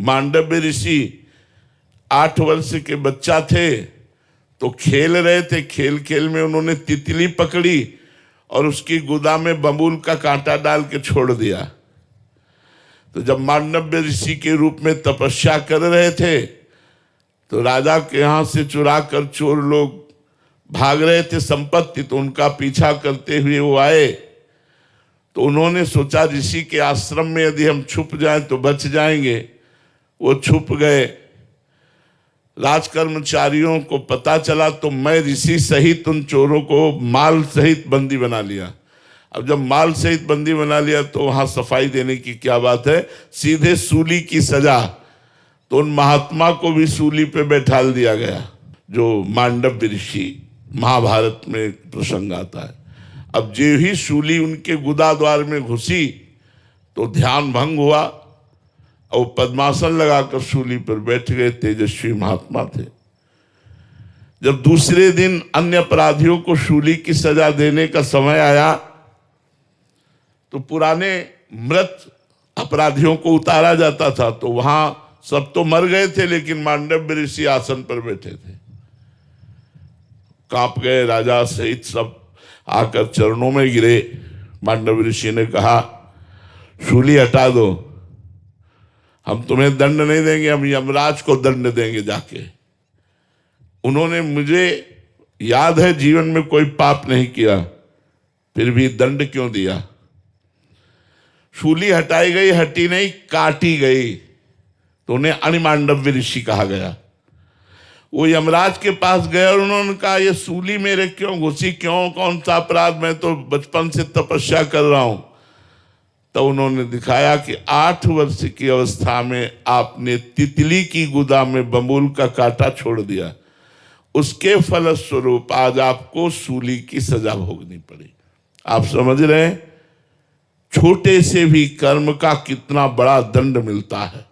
मांडव्य ऋषि 8 वर्ष के बच्चा थे तो खेल रहे थे, खेल खेल में उन्होंने तितली पकड़ी और उसकी गुदा में बबूल का कांटा डाल के छोड़ दिया। तो जब मांडव्य ऋषि के रूप में तपस्या कर रहे थे तो राजा के यहाँ से चुरा कर चोर लोग भाग रहे थे संपत्ति, तो उनका पीछा करते हुए वो आए। तो उन्होंने सोचा ऋषि के आश्रम में यदि हम छुप जाएं तो बच जाएंगे। वो छुप गए। राजकर्मचारियों को पता चला तो मैं ऋषि सहित उन चोरों को माल सहित बंदी बना लिया। अब जब माल सहित बंदी बना लिया तो वहां सफाई देने की क्या बात है, सीधे सूली की सजा। तो उन महात्मा को भी सूली पे बैठाल दिया गया, जो मांडव्य ऋषि, महाभारत में प्रसंग आता है। अब जो ही सूली उनके गुदा द्वार में घुसी तो ध्यान भंग हुआ और पद्मासन लगाकर सूली पर बैठ गए। तेजस्वी महात्मा थे। जब दूसरे दिन अन्य अपराधियों को सूली की सजा देने का समय आया तो पुराने मृत अपराधियों को उतारा जाता था, तो वहां सब तो मर गए थे लेकिन मांडव्य ऋषि आसन पर बैठे थे। कांप गए राजा सहित सब, आकर चरणों में गिरे। मांडव्य ऋषि ने कहा सूली हटा दो, हम तुम्हें दंड नहीं देंगे, हम यमराज को दंड देंगे जाके। उन्होंने, मुझे याद है जीवन में कोई पाप नहीं किया, फिर भी दंड क्यों दिया। शूली हटाई गई, हटी नहीं, काटी गई, तो उन्हें अणिमांडव्य ऋषि कहा गया। वो यमराज के पास गए और उन्होंने कहा ये सूली मेरे क्यों घुसी, क्यों, कौन सा अपराध, मैं तो बचपन से तपस्या कर रहा हूं। तो उन्होंने दिखाया कि 8 वर्ष की अवस्था में आपने तितली की गुदा में बबूल का कांटा छोड़ दिया, उसके फलस्वरूप आज आपको सूली की सजा भोगनी पड़ी। आप समझ रहे हैं छोटे से भी कर्म का कितना बड़ा दंड मिलता है।